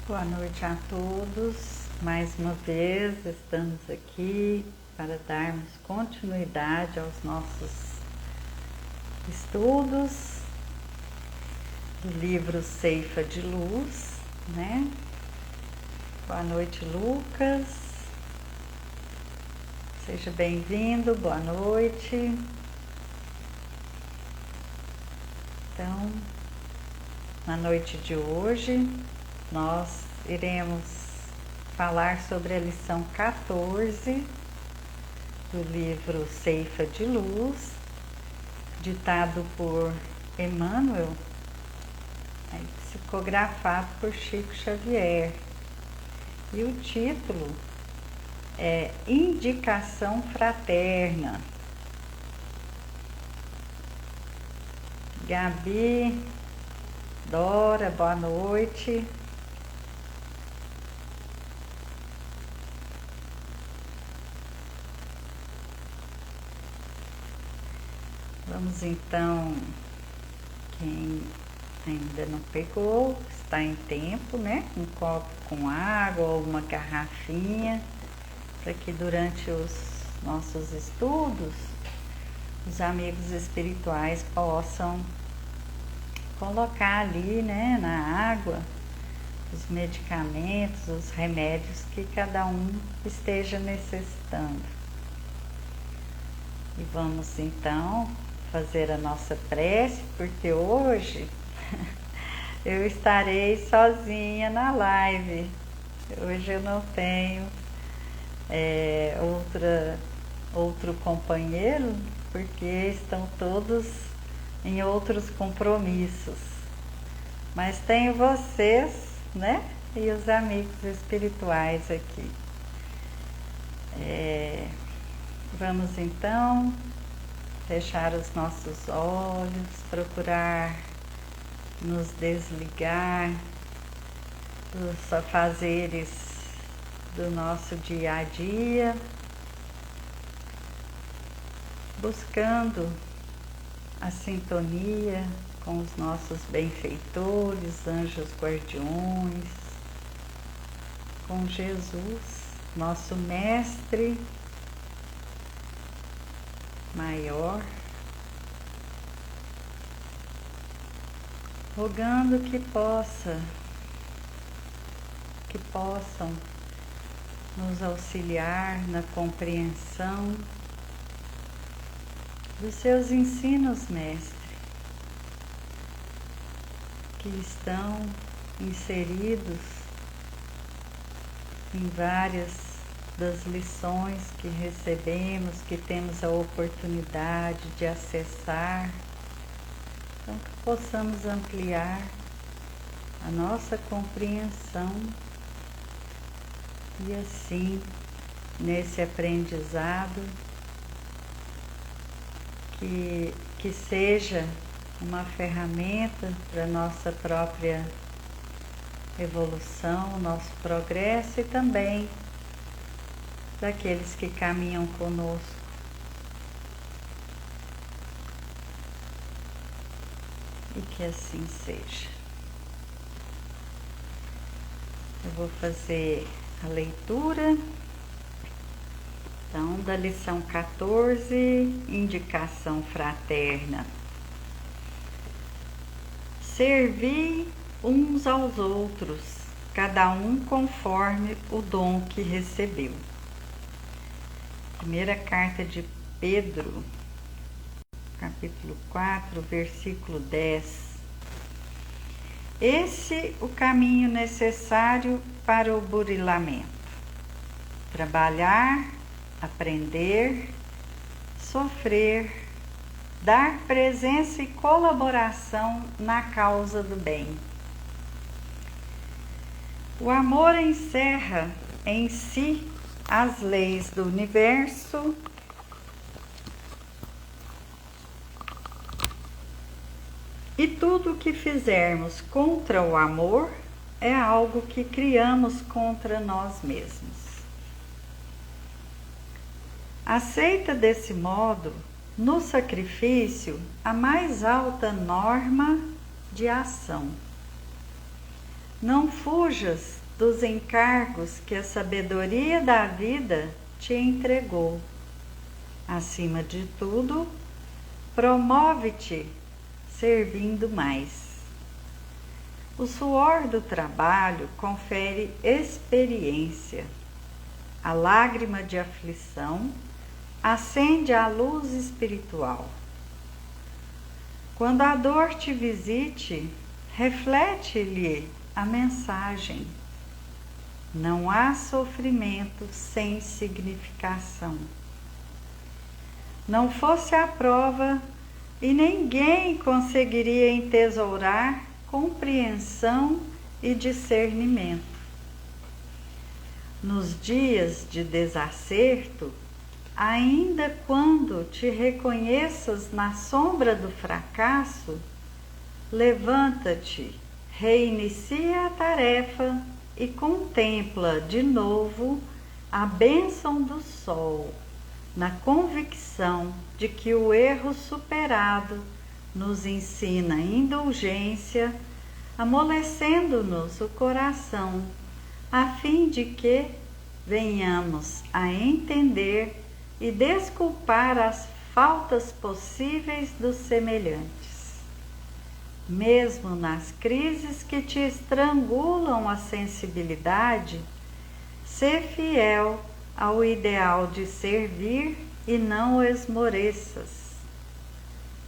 Boa noite a todos. Mais uma vez estamos aqui para darmos continuidade aos nossos estudos do livro Ceifa de Luz, né? Boa noite, Lucas. Seja bem-vindo, boa noite. Então, na noite de hoje, nós iremos falar sobre a lição 14 do livro Ceifa de Luz, ditado por Emmanuel, psicografado por Chico Xavier. E o título é Indicação Fraterna. Gabi, Dora, boa noite. Vamos então, quem ainda não pegou, está em tempo, né? Um copo com água ou uma garrafinha, para que durante os nossos estudos, os amigos espirituais possam colocar ali, né, na água, os medicamentos, os remédios que cada um esteja necessitando. E vamos então fazer a nossa prece, porque hoje eu estarei sozinha na live. Hoje eu não tenho outro companheiro, porque estão todos em outros compromissos. Mas tenho vocês, né? E os amigos espirituais aqui. Vamos então fechar os nossos olhos, procurar nos desligar dos afazeres do nosso dia a dia, buscando a sintonia com os nossos benfeitores, anjos guardiões, com Jesus, nosso mestre maior, rogando que possam nos auxiliar na compreensão dos seus ensinos, mestre, que estão inseridos em várias das lições que recebemos, que temos a oportunidade de acessar, então que possamos ampliar a nossa compreensão e assim, nesse aprendizado, que seja uma ferramenta para a nossa própria evolução, nosso progresso e também daqueles que caminham conosco. E que assim seja. Eu vou fazer a leitura, então, da lição 14, Indicação Fraterna. Servi uns aos outros, cada um conforme o dom que recebeu. Primeira carta de Pedro, capítulo 4, versículo 10. Esse o caminho necessário para o burilamento. Trabalhar, aprender, sofrer, dar presença e colaboração na causa do bem. O amor encerra em si as leis do universo e tudo o que fizermos contra o amor é algo que criamos contra nós mesmos. Aceita desse modo, no sacrifício, a mais alta norma de ação. Não fujas dos encargos que a sabedoria da vida te entregou. Acima de tudo, promove-te servindo mais. O suor do trabalho confere experiência. A lágrima de aflição acende a luz espiritual. Quando a dor te visite, reflete-lhe a mensagem. Não há sofrimento sem significação. Não fosse a prova e ninguém conseguiria entesourar compreensão e discernimento. Nos dias de desacerto, ainda quando te reconheças na sombra do fracasso, levanta-te, reinicia a tarefa e contempla de novo a bênção do sol, na convicção de que o erro superado nos ensina indulgência, amolecendo-nos o coração, a fim de que venhamos a entender e desculpar as faltas possíveis dos semelhantes. Mesmo nas crises que te estrangulam a sensibilidade, sê fiel ao ideal de servir e não esmoreças.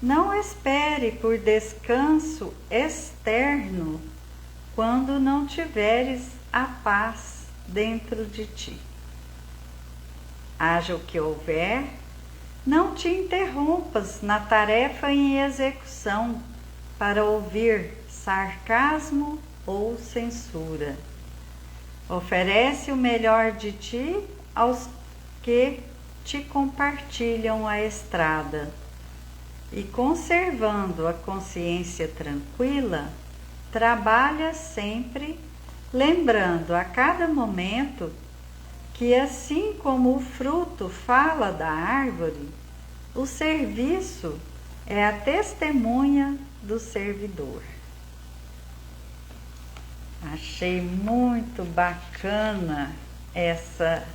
Não espere por descanso externo quando não tiveres a paz dentro de ti. Haja o que houver, não te interrompas na tarefa em execução para ouvir sarcasmo ou censura. Oferece o melhor de ti aos que te compartilham a estrada e, conservando a consciência tranquila, trabalha sempre, lembrando a cada momento que, assim como o fruto fala da árvore, o serviço é a testemunha do servidor. Achei muito bacana essa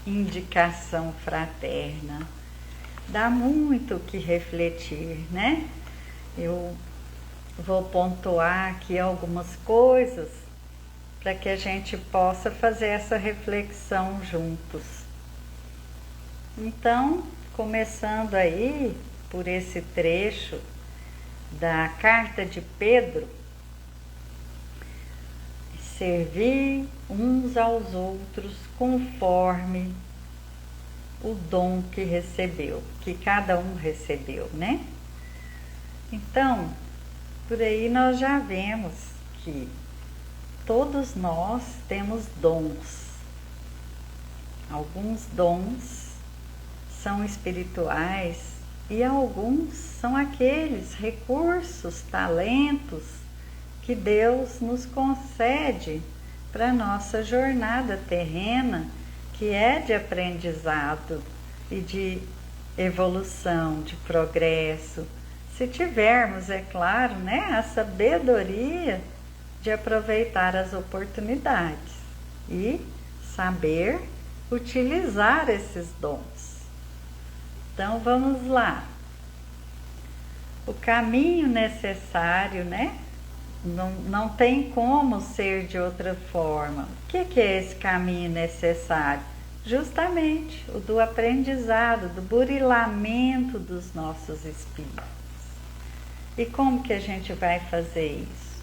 indicação fraterna. Dá muito o que refletir, né? Eu vou pontuar aqui algumas coisas para que a gente possa fazer essa reflexão juntos. Então, começando aí por esse trecho da carta de Pedro: servir uns aos outros conforme o dom que recebeu, que cada um recebeu, né? Então, por aí nós já vemos que todos nós temos dons. Alguns dons são espirituais e alguns são aqueles recursos, talentos que Deus nos concede para a nossa jornada terrena, que é de aprendizado e de evolução, de progresso. Se tivermos, é claro, né, a sabedoria de aproveitar as oportunidades e saber utilizar esses dons. Então vamos lá. O caminho necessário, né? Não tem como ser de outra forma. O que é esse caminho necessário? Justamente o do aprendizado, do burilamento dos nossos espíritos. E como que a gente vai fazer isso?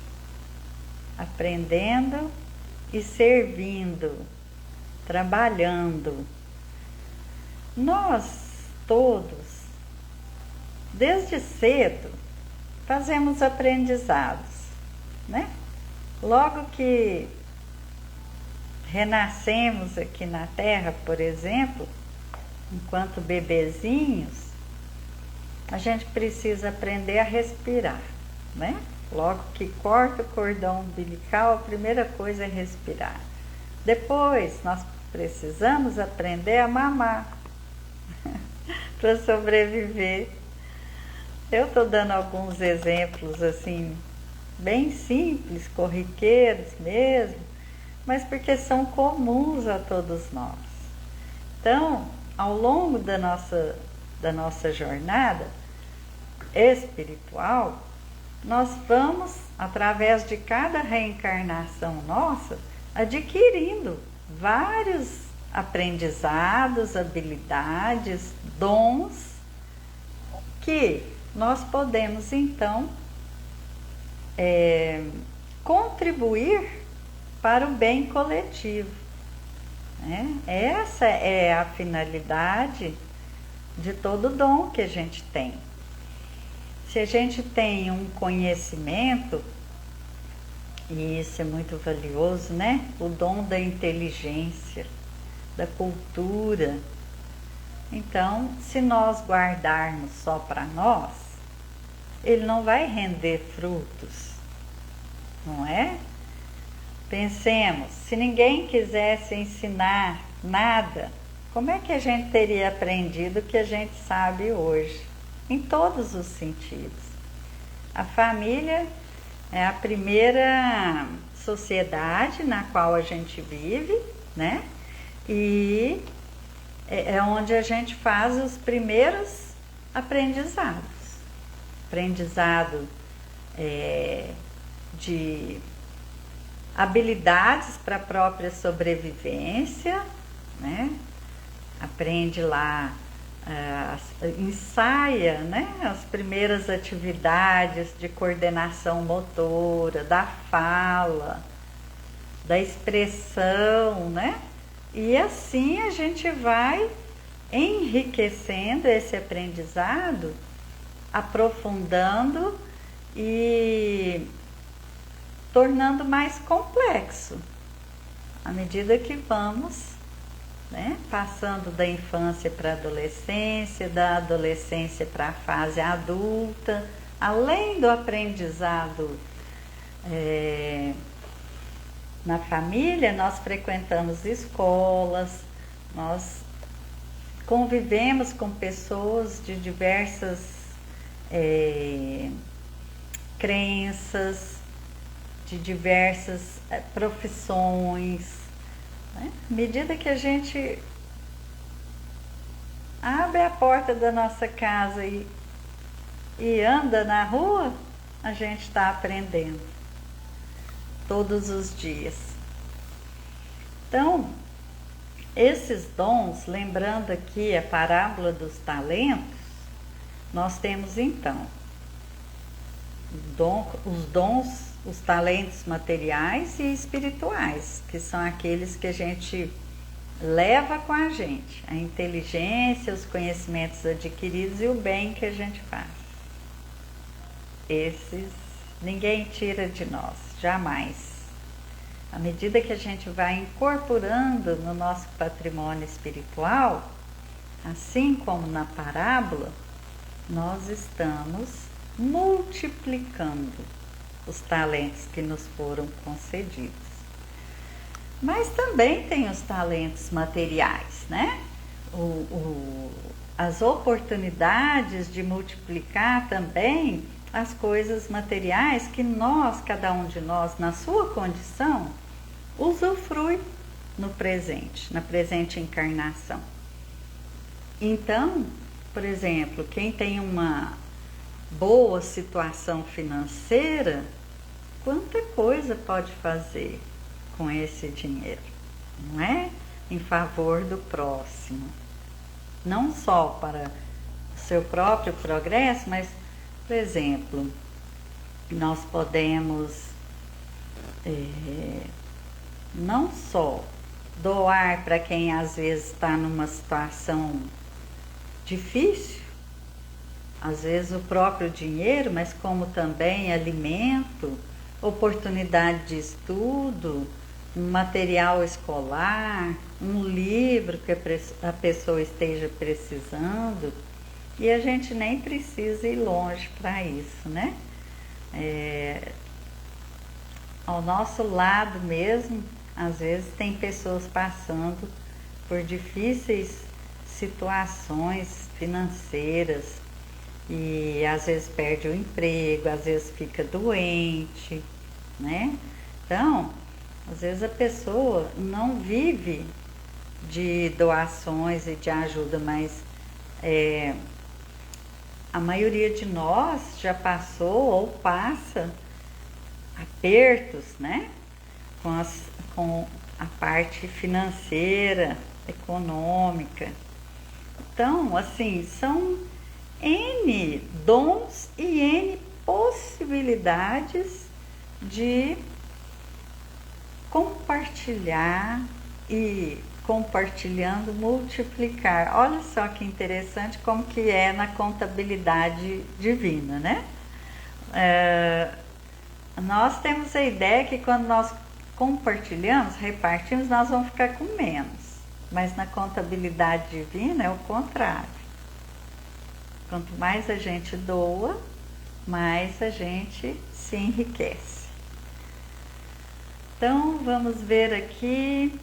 Aprendendo e servindo, trabalhando. Nós todos, desde cedo, fazemos aprendizados, né? Logo que renascemos aqui na Terra, por exemplo, enquanto bebezinhos, a gente precisa aprender a respirar, né? Logo que corta o cordão umbilical, a primeira coisa é respirar. Depois, nós precisamos aprender a mamar para sobreviver. Eu estou dando alguns exemplos assim bem simples, corriqueiros mesmo, mas porque são comuns a todos nós. Então, ao longo da nossa jornada espiritual, nós vamos, através de cada reencarnação nossa, adquirindo vários aprendizados, habilidades, dons que nós podemos então contribuir para o bem coletivo, né? Essa é a finalidade de todo dom que a gente tem. Se a gente tem um conhecimento, e isso é muito valioso, né? O dom da inteligência, da cultura. Então, se nós guardarmos só para nós, ele não vai render frutos, não é? Pensemos, se ninguém quisesse ensinar nada, como é que a gente teria aprendido o que a gente sabe hoje? Em todos os sentidos. A família é a primeira sociedade na qual a gente vive, né? E é onde a gente faz os primeiros aprendizados. Aprendizado de habilidades para a própria sobrevivência, né? Aprende lá, ensaia, né? As primeiras atividades de coordenação motora, da fala, da expressão, né? E assim a gente vai enriquecendo esse aprendizado, aprofundando e tornando mais complexo à medida que vamos, né, passando da infância para a adolescência, da adolescência para a fase adulta, além do aprendizado na família, nós frequentamos escolas, nós convivemos com pessoas de diversas crenças, de diversas profissões, né? À medida que a gente abre a porta da nossa casa e anda na rua, a gente está aprendendo todos os dias. Então, esses dons, lembrando aqui a parábola dos talentos, nós temos então os dons, os talentos materiais e espirituais, que são aqueles que a gente leva com a gente, a inteligência, os conhecimentos adquiridos e o bem que a gente faz. Esses ninguém tira de nós, jamais. À medida que a gente vai incorporando no nosso patrimônio espiritual, assim como na parábola, nós estamos multiplicando os talentos que nos foram concedidos. Mas também tem os talentos materiais, né? As oportunidades de multiplicar também as coisas materiais que nós, cada um de nós, na sua condição, usufrui no presente, na presente encarnação. Então, por exemplo, quem tem uma boa situação financeira, quanta coisa pode fazer com esse dinheiro, não é? Em favor do próximo. Não só para o seu próprio progresso, mas, por exemplo, nós podemos não só doar para quem às vezes está numa situação difícil, às vezes o próprio dinheiro, mas como também alimento, oportunidade de estudo, um material escolar, um livro que a pessoa esteja precisando, e a gente nem precisa ir longe para isso, né? Ao nosso lado mesmo, às vezes tem pessoas passando por difíceis situações financeiras, e às vezes perde o emprego, às vezes fica doente, né? Então, às vezes a pessoa não vive de doações e de ajuda, mas a maioria de nós já passou ou passa apertos, né? Com a parte financeira, econômica. Então, assim, são N dons e N possibilidades de compartilhar e compartilhando multiplicar. Olha só que interessante como que é na contabilidade divina, né? Nós temos a ideia que quando nós compartilhamos, repartimos, nós vamos ficar com menos. Mas na contabilidade divina é o contrário. Quanto mais a gente doa, mais a gente se enriquece. Então, vamos ver aqui,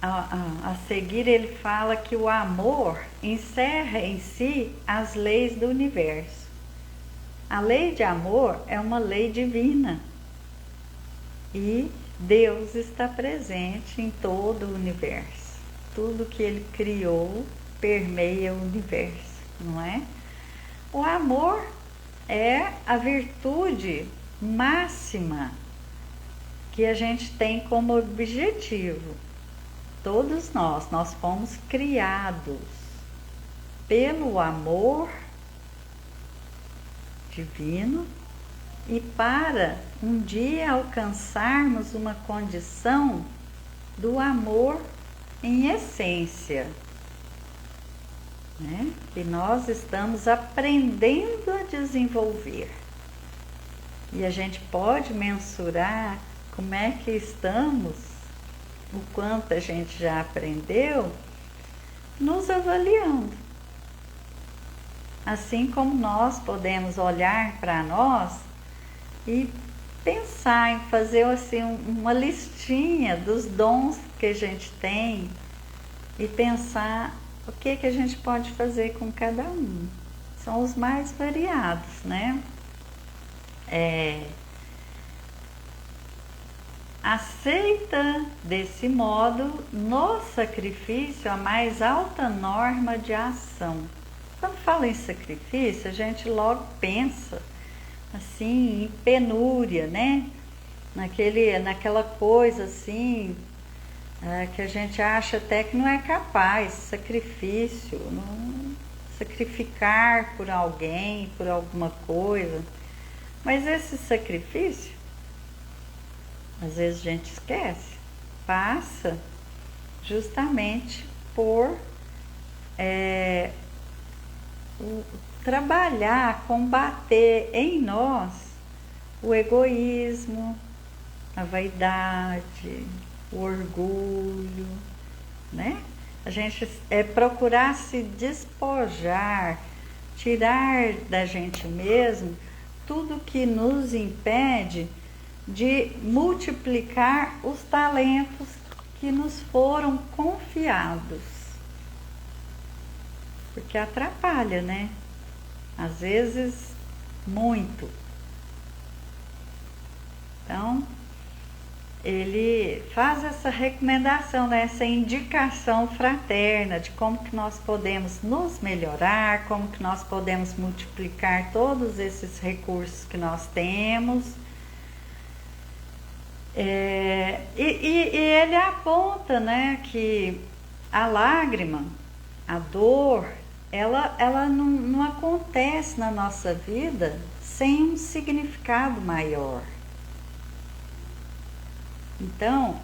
a seguir ele fala que o amor encerra em si as leis do universo. A lei de amor é uma lei divina e Deus está presente em todo o universo. Tudo que Ele criou permeia o universo, não é? O amor é a virtude máxima que a gente tem como objetivo. Todos nós fomos criados pelo amor divino e para um dia alcançarmos uma condição do amor em essência, né? Que nós estamos aprendendo a desenvolver. E a gente pode mensurar como é que estamos, o quanto a gente já aprendeu, nos avaliando. Assim como nós podemos olhar para nós e pensar em fazer assim uma listinha dos dons que a gente tem e pensar o que a gente pode fazer com cada um. São os mais variados, né? Aceita desse modo no sacrifício a mais alta norma de ação. Quando fala em sacrifício, a gente logo pensa assim em penúria, né? Naquela coisa assim que a gente acha até que não é capaz, sacrifício, não, sacrificar por alguém, por alguma coisa. Mas esse sacrifício, às vezes a gente esquece, passa justamente por trabalhar, combater em nós o egoísmo, a vaidade, o orgulho, né? A gente procurar se despojar, tirar da gente mesmo tudo que nos impede de multiplicar os talentos que nos foram confiados. Porque atrapalha, né? Às vezes, muito. Então, ele faz essa recomendação, né? Essa indicação fraterna de como que nós podemos nos melhorar, como que nós podemos multiplicar todos esses recursos que nós temos. E ele aponta, né, que a lágrima, a dor, ela não acontece na nossa vida sem um significado maior. Então,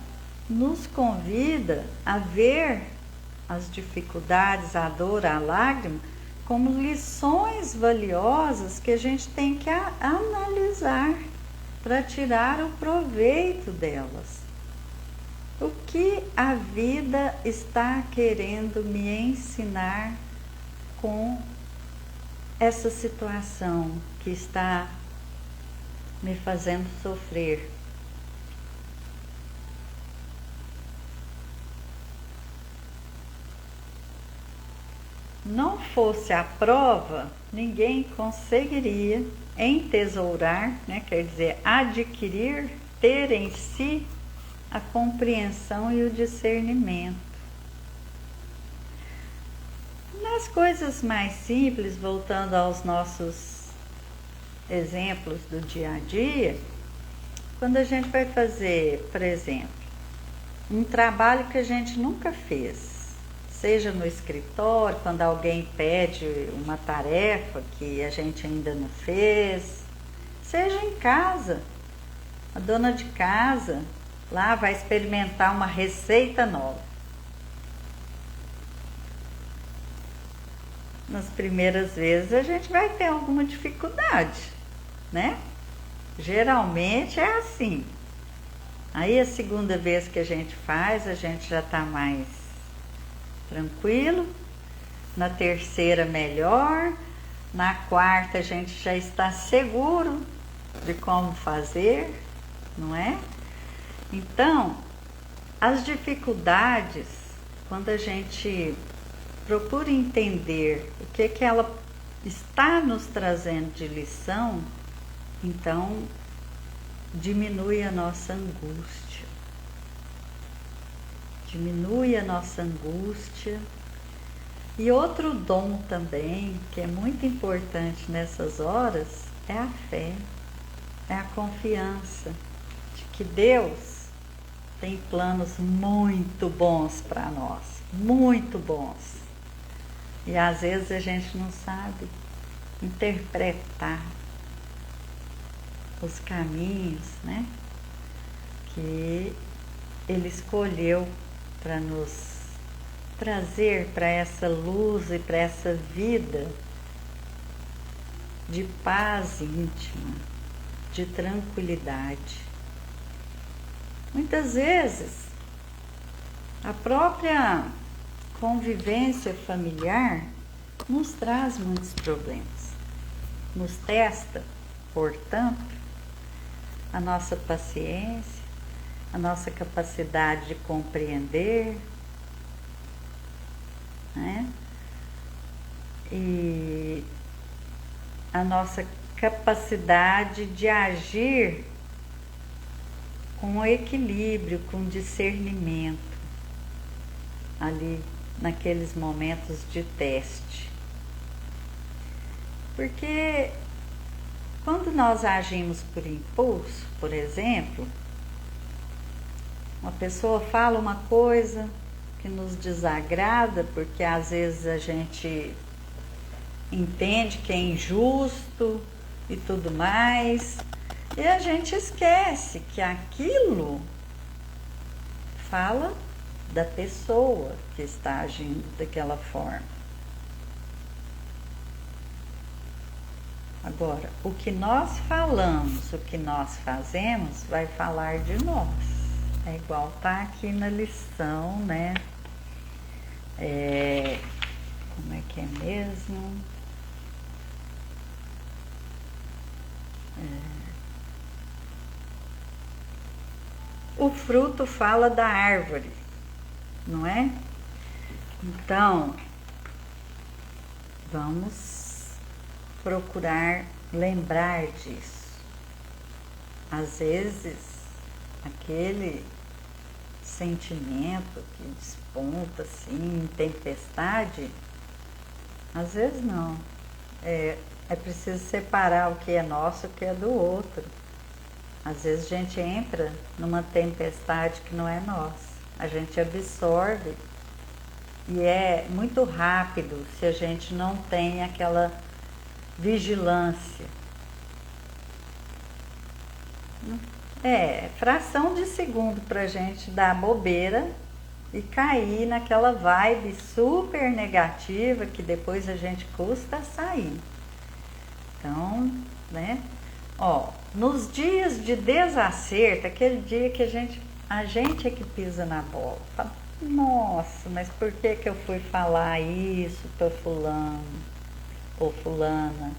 nos convida a ver as dificuldades, a dor, a lágrima, como lições valiosas que a gente tem que analisar para tirar o proveito delas. O que a vida está querendo me ensinar com essa situação que está me fazendo sofrer? não fosse a prova, ninguém conseguiria entesourar, né, quer dizer, adquirir, ter em si a compreensão e o discernimento. Nas coisas mais simples, voltando aos nossos exemplos do dia a dia, quando a gente vai fazer, por exemplo, um trabalho que a gente nunca fez, seja no escritório, quando alguém pede uma tarefa que a gente ainda não fez, seja em casa, a dona de casa lá vai experimentar uma receita nova. Nas primeiras vezes a gente vai ter alguma dificuldade, né? Geralmente é assim. Aí a segunda vez que a gente faz, a gente já está mais tranquilo. Na terceira, melhor. Na quarta, a gente já está seguro de como fazer, não é? Então, as dificuldades, quando a gente procura entender o que ela está nos trazendo de lição, então diminui a nossa angústia. Diminui a nossa angústia. E outro dom também, que é muito importante nessas horas, é a fé, é a confiança de que Deus tem planos muito bons para nós, muito bons. E às vezes a gente não sabe interpretar os caminhos, né, que Ele escolheu para nos trazer para essa luz e para essa vida de paz íntima, de tranquilidade. Muitas vezes, a própria convivência familiar nos traz muitos problemas, nos testa, portanto, a nossa paciência, a nossa capacidade de compreender, né? E a nossa capacidade de agir com equilíbrio, com discernimento, ali naqueles momentos de teste. Porque quando nós agimos por impulso, por exemplo, uma pessoa fala uma coisa que nos desagrada, porque às vezes a gente entende que é injusto e tudo mais, e a gente esquece que aquilo fala da pessoa que está agindo daquela forma. Agora, o que nós falamos, o que nós fazemos, vai falar de nós. É igual tá aqui na lição, né? Como é que é mesmo? O fruto fala da árvore, não é? Então, vamos procurar lembrar disso. Às vezes, aquele sentimento que desponta assim, em tempestade, às vezes não. É preciso separar o que é nosso e o que é do outro. Às vezes a gente entra numa tempestade que não é nossa. A gente absorve e é muito rápido se a gente não tem aquela vigilância. Fração de segundo para a gente dar bobeira e cair naquela vibe super negativa que depois a gente custa sair. Então, né? Nos dias de desacerto, aquele dia que a gente é que pisa na bola. Fala, nossa, mas por que eu fui falar isso para fulano ou fulana?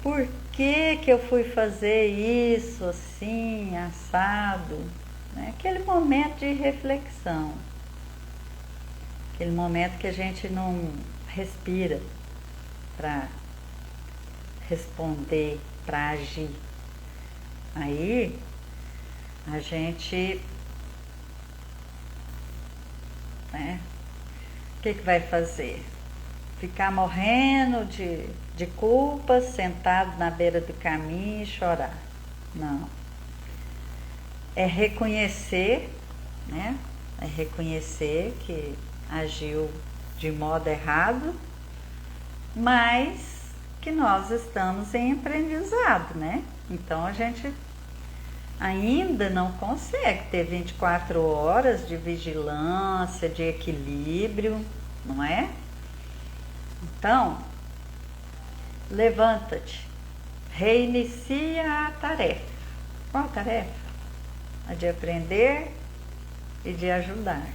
Por que eu fui fazer isso assim, assado? Aquele momento de reflexão aquele momento que a gente não respira para responder, para agir. Aí a gente, né, o que vai fazer? Ficar morrendo de culpa, sentado na beira do caminho e chorar. Não. É reconhecer, né? É reconhecer que agiu de modo errado, mas que nós estamos em aprendizado, né? Então a gente ainda não consegue ter 24 horas de vigilância, de equilíbrio, não é? Então, levanta-te, reinicia a tarefa. Qual a tarefa? A de aprender e de ajudar.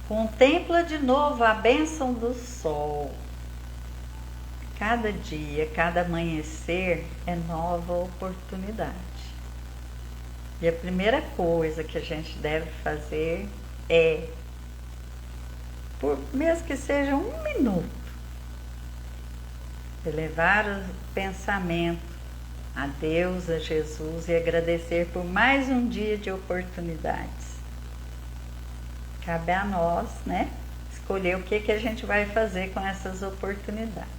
Contempla de novo a bênção do sol. Cada dia, cada amanhecer é nova oportunidade. E a primeira coisa que a gente deve fazer é, mesmo que seja 1 minuto, elevar o pensamento a Deus, a Jesus e agradecer por mais um dia de oportunidades. Cabe a nós, né, escolher o que a gente vai fazer com essas oportunidades.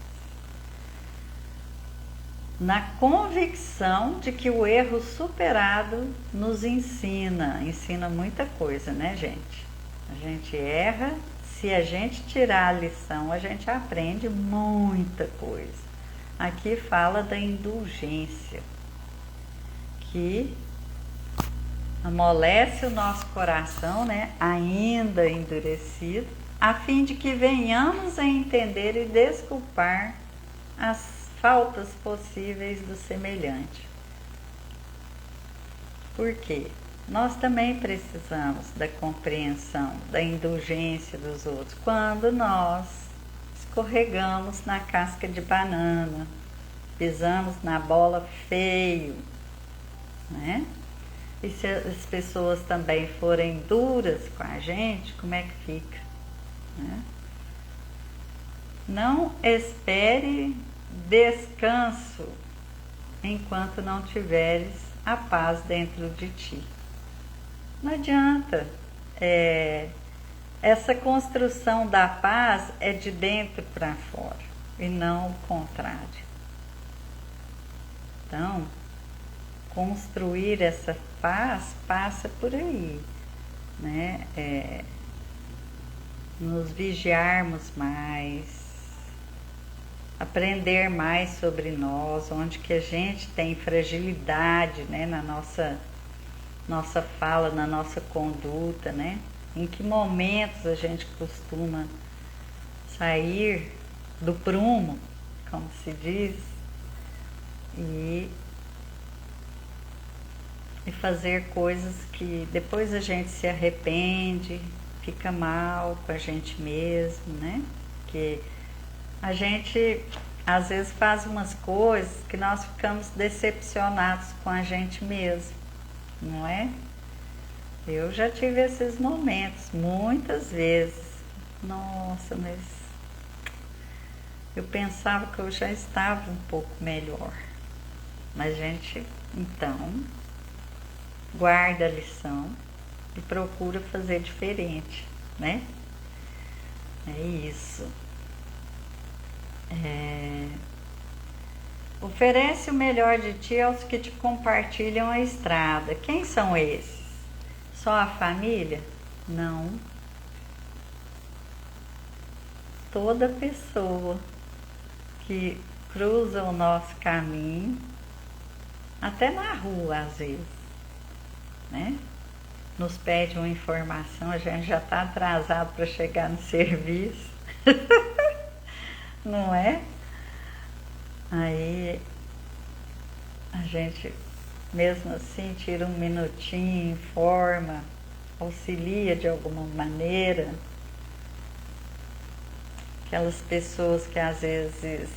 Na convicção de que o erro superado nos ensina muita coisa, né, gente? A gente erra, se a gente tirar a lição, a gente aprende muita coisa. Aqui fala da indulgência, que amolece o nosso coração, né, ainda endurecido, a fim de que venhamos a entender e desculpar as faltas possíveis do semelhante. Por quê? Nós também precisamos da compreensão, da indulgência dos outros. Quando nós escorregamos na casca de banana, pisamos na bola feio, né? E se as pessoas também forem duras com a gente, como é que fica? Né? Não espere descanso enquanto não tiveres a paz dentro de ti. Não adianta. Essa construção da paz é de dentro para fora e não o contrário. Então, construir essa paz passa por aí, né? Nos vigiarmos mais, aprender mais sobre nós, onde que a gente tem fragilidade, né, na nossa fala, na nossa conduta, né? Em que momentos a gente costuma sair do prumo, como se diz, e fazer coisas que depois a gente se arrepende, fica mal com a gente mesmo, né? Que a gente às vezes faz umas coisas que nós ficamos decepcionados com a gente mesmo, não é? Eu já tive esses momentos muitas vezes. Nossa, mas eu pensava que eu já estava um pouco melhor. Mas a gente, então, guarda a lição e procura fazer diferente, né? É isso. Oferece o melhor de ti aos que te compartilham a estrada. Quem são esses? Só a família? Não. Toda pessoa que cruza o nosso caminho, até na rua às vezes, né? Nos pede uma informação, a gente já está atrasado para chegar no serviço. Não é? Aí a gente, mesmo assim, tira um minutinho, informa, auxilia de alguma maneira. Aquelas pessoas que às vezes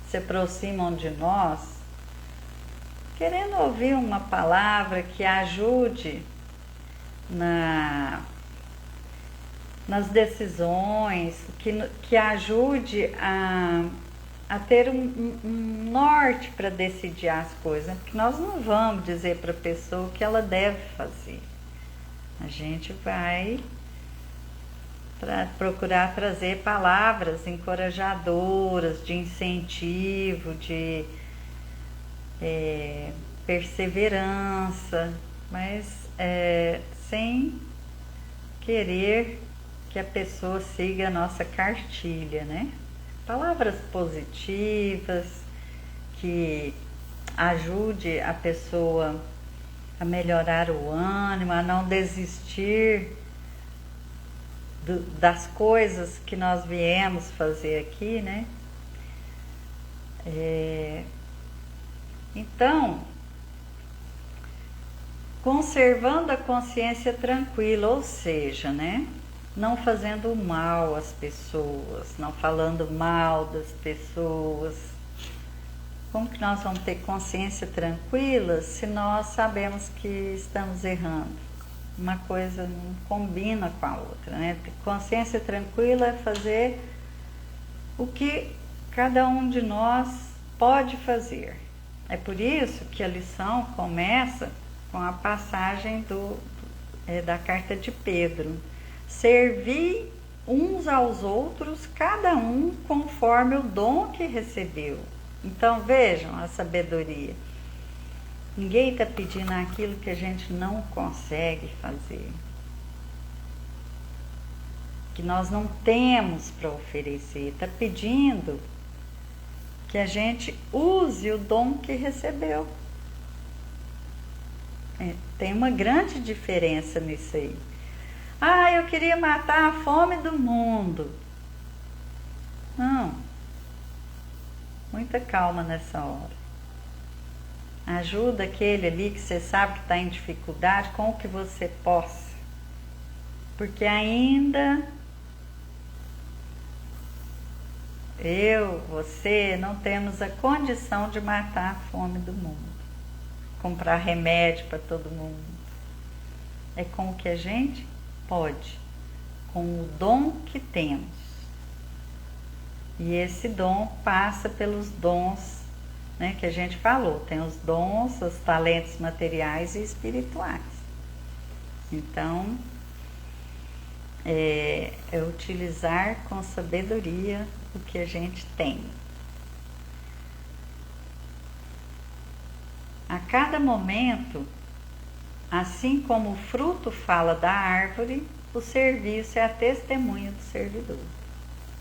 se aproximam de nós querendo ouvir uma palavra que ajude nas decisões, que ajude a ter um norte para decidir as coisas, né? Porque nós não vamos dizer para a pessoa o que ela deve fazer. A gente vai procurar trazer palavras encorajadoras, de incentivo, de perseverança, mas sem querer que a pessoa siga a nossa cartilha, né? Palavras positivas, que ajude a pessoa a melhorar o ânimo, a não desistir das coisas que nós viemos fazer aqui, né? Então, conservando a consciência tranquila, ou seja, né? Não fazendo mal às pessoas, não falando mal das pessoas. Como que nós vamos ter consciência tranquila se nós sabemos que estamos errando? Uma coisa não combina com a outra, né? Consciência tranquila é fazer o que cada um de nós pode fazer. É por isso que a lição começa com a passagem da carta de Pedro. Servir uns aos outros, cada um conforme o dom que recebeu. Então vejam a sabedoria. Ninguém está pedindo aquilo que a gente não consegue fazer, que nós não temos para oferecer. Está pedindo que a gente use o dom que recebeu. Tem uma grande diferença nisso aí. Ah, eu queria matar a fome do mundo. Não. Muita calma nessa hora. Ajuda aquele ali que você sabe que está em dificuldade com o que você possa. Porque ainda você não temos a condição de matar a fome do mundo. Comprar remédio para todo mundo. É com o que a gente pode, com o dom que temos. E esse dom passa pelos dons, né, que a gente falou. Tem os dons, os talentos materiais e espirituais. Então, é utilizar com sabedoria o que a gente tem. A cada momento, assim como o fruto fala da árvore, o serviço é a testemunha do servidor.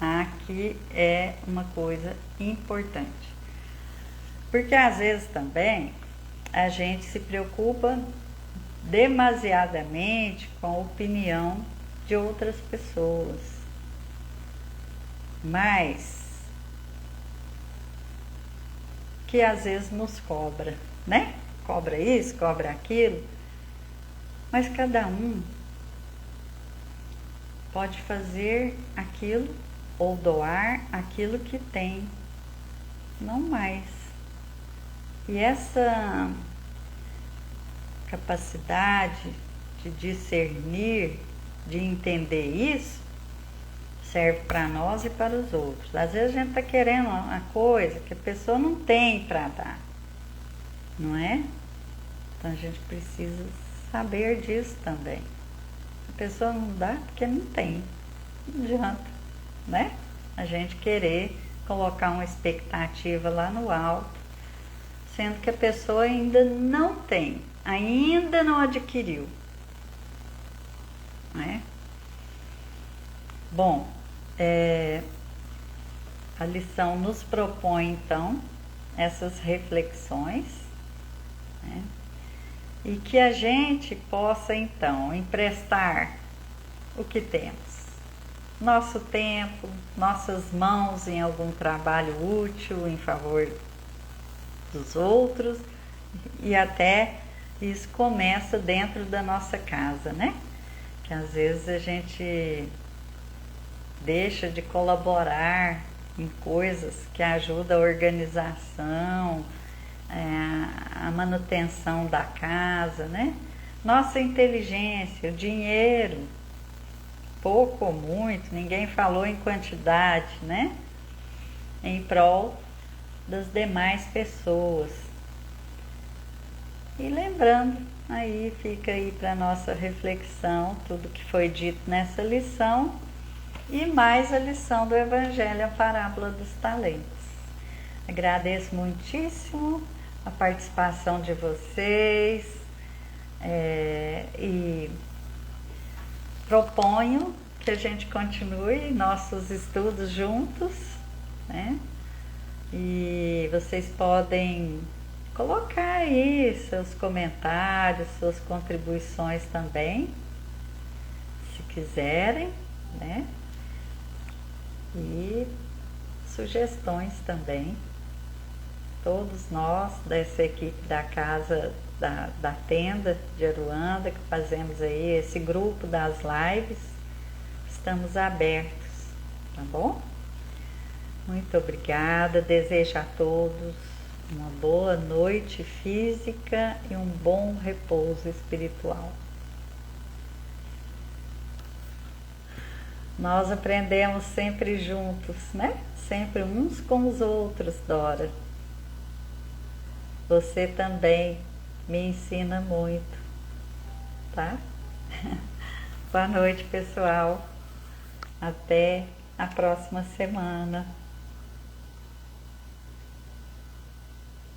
Aqui é uma coisa importante. Porque às vezes também a gente se preocupa demasiadamente com a opinião de outras pessoas. Mas que às vezes nos cobra, né? Cobra isso, cobra aquilo. Mas cada um pode fazer aquilo ou doar aquilo que tem, não mais. E essa capacidade de discernir, de entender isso, serve para nós e para os outros. Às vezes a gente está querendo uma coisa que a pessoa não tem para dar, não é? Então a gente precisa saber disso também. A pessoa não dá porque não tem, não adianta, né? A gente querer colocar uma expectativa lá no alto, sendo que a pessoa ainda não tem, ainda não adquiriu, né? Bom, a lição nos propõe então essas reflexões, né? E que a gente possa então emprestar o que temos, nosso tempo, nossas mãos em algum trabalho útil em favor dos outros, e até isso começa dentro da nossa casa, né? Que às vezes a gente deixa de colaborar em coisas que ajudam a organização, a manutenção da casa, né? Nossa inteligência, o dinheiro, pouco ou muito, ninguém falou em quantidade, né? Em prol das demais pessoas. E lembrando, aí fica aí para nossa reflexão tudo que foi dito nessa lição e mais a lição do Evangelho, a parábola dos talentos. Agradeço muitíssimo a participação de vocês e proponho que a gente continue nossos estudos juntos, né? E vocês podem colocar aí seus comentários, suas contribuições também, se quiserem, né? E sugestões também. Todos nós dessa equipe da casa, da tenda de Aruanda, que fazemos aí esse grupo das lives, estamos abertos, tá bom? Muito obrigada, desejo a todos uma boa noite física e um bom repouso espiritual. Nós aprendemos sempre juntos, né? Sempre uns com os outros, Dora. Você também me ensina muito, tá? Boa noite, pessoal. Até a próxima semana.